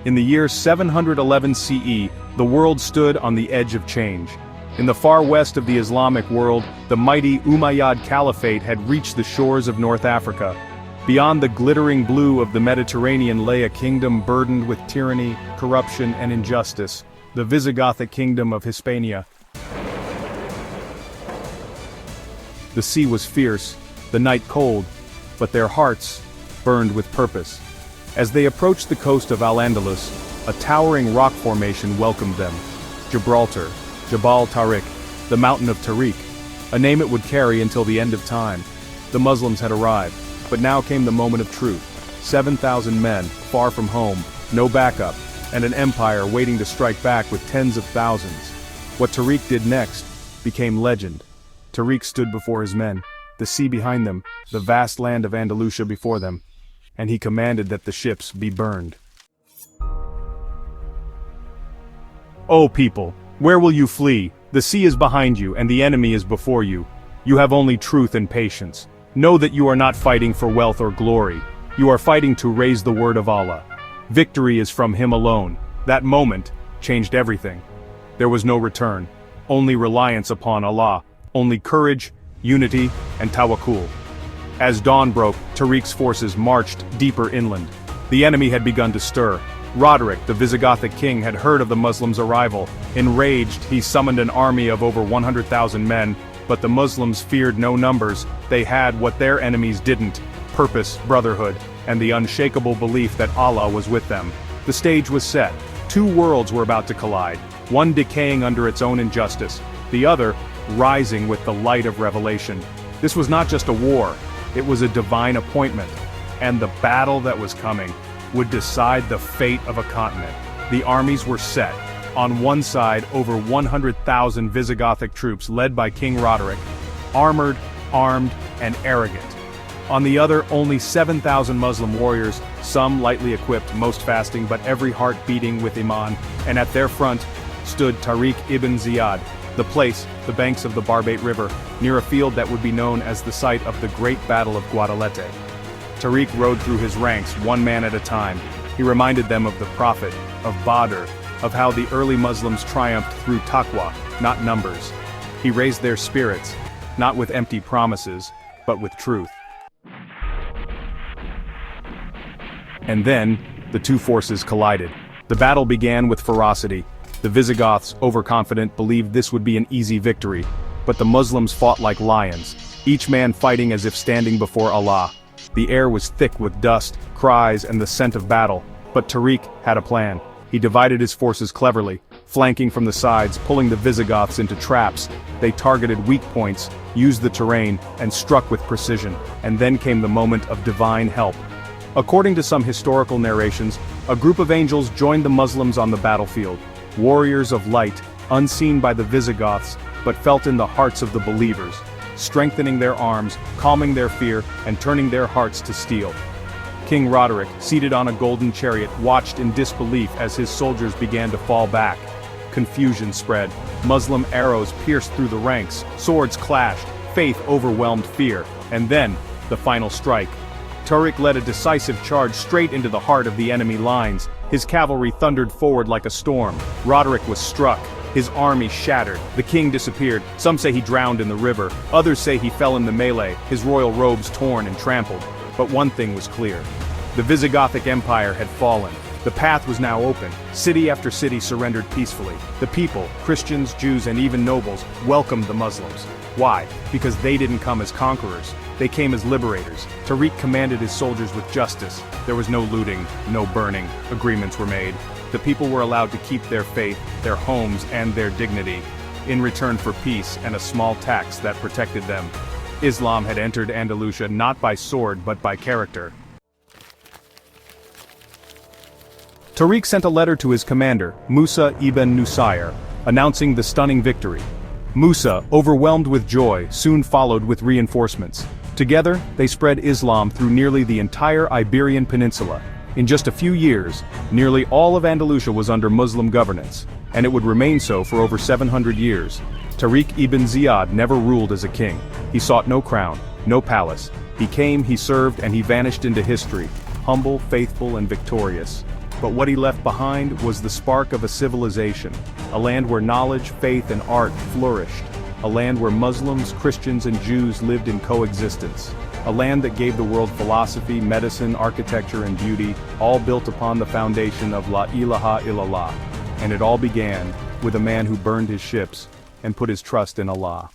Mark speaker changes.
Speaker 1: In the year 711 CE, the world stood on the edge of change. In the far west of the Islamic world, the mighty Umayyad Caliphate had reached the shores of North Africa. Beyond the glittering blue of the Mediterranean lay a kingdom burdened with tyranny, corruption, and injustice, the Visigothic kingdom of Hispania. The sea was fierce, the night cold, but their hearts burned with purpose. As they approached the coast of Al-Andalus, a towering rock formation welcomed them. Gibraltar, Jabal Tariq, the Mountain of Tariq, a name it would carry until the end of time. The Muslims had arrived, but now came the moment of truth. 7,000 men, far from home, no backup, and an empire waiting to strike back with tens of thousands. What Tariq did next became legend. Tariq stood before his men, the sea behind them, the vast land of Andalusia before them, and he commanded that the ships be burned. "O people, where will you flee? The sea is behind you and the enemy is before you. You have only truth and patience. Know that you are not fighting for wealth or glory. You are fighting to raise the word of Allah. Victory is from Him alone." That moment changed everything. There was no return, only reliance upon Allah, only courage, unity, and tawakkul. As dawn broke, Tariq's forces marched deeper inland. The enemy had begun to stir. Roderick, the Visigothic king, had heard of the Muslims' arrival. Enraged, he summoned an army of over 100,000 men, but the Muslims feared no numbers. They had what their enemies didn't: purpose, brotherhood, and the unshakable belief that Allah was with them. The stage was set. Two worlds were about to collide, one decaying under its own injustice, the other rising with the light of revelation. This was not just a war, it was a divine appointment, and the battle that was coming would decide the fate of a continent. The armies were set. On one side, over 100,000 Visigothic troops led by King Roderick, armored, armed, and arrogant. On the other, only 7,000 Muslim warriors, some lightly equipped, most fasting, but every heart beating with Iman, and at their front stood Tariq ibn Ziyad, the place, the banks of the Barbate River, near a field that would be known as the site of the Great Battle of Guadalete. Tariq rode through his ranks, one man at a time. He reminded them of the Prophet, of Badr, of how the early Muslims triumphed through taqwa, not numbers. He raised their spirits, not with empty promises, but with truth. And then, the two forces collided. The battle began with ferocity. The Visigoths, overconfident, believed this would be an easy victory, but the Muslims fought like lions, each man fighting as if standing before Allah. The air was thick with dust, cries, and the scent of battle, but Tariq had a plan. He divided his forces cleverly, flanking from the sides, pulling the Visigoths into traps. They targeted weak points, used the terrain, and struck with precision. And then came the moment of divine help. According to some historical narrations, a group of angels joined the Muslims on the battlefield. Warriors of light, unseen by the Visigoths, but felt in the hearts of the believers, strengthening their arms, calming their fear, and turning their hearts to steel. King Roderick, seated on a golden chariot, watched in disbelief as his soldiers began to fall back. Confusion spread. Muslim arrows pierced through the ranks, swords clashed, faith overwhelmed fear, and then, the final strike. Tariq led a decisive charge straight into the heart of the enemy lines. His cavalry thundered forward like a storm. Roderick was struck. His army shattered. The king disappeared. Some say he drowned in the river. Others say he fell in the melee, his royal robes torn and trampled. But one thing was clear. The Visigothic Empire had fallen. The path was now open. City after city surrendered peacefully. The people, Christians, Jews, and even nobles, welcomed the Muslims. Why? Because they didn't come as conquerors. They came as liberators. Tariq commanded his soldiers with justice. There was no looting, no burning. Agreements were made. The people were allowed to keep their faith, their homes, and their dignity, in return for peace and a small tax that protected them. Islam had entered Andalusia not by sword but by character. Tariq sent a letter to his commander, Musa ibn Nusayr, announcing the stunning victory. Musa, overwhelmed with joy, soon followed with reinforcements. Together, they spread Islam through nearly the entire Iberian Peninsula. In just a few years, nearly all of Andalusia was under Muslim governance, and it would remain so for over 700 years. Tariq ibn Ziyad never ruled as a king. He sought no crown, no palace. He came, he served, and he vanished into history, humble, faithful, and victorious. But what he left behind was the spark of a civilization, a land where knowledge, faith, and art flourished, a land where Muslims, Christians, and Jews lived in coexistence, a land that gave the world philosophy, medicine, architecture, and beauty, all built upon the foundation of La ilaha illallah. And it all began with a man who burned his ships and put his trust in Allah.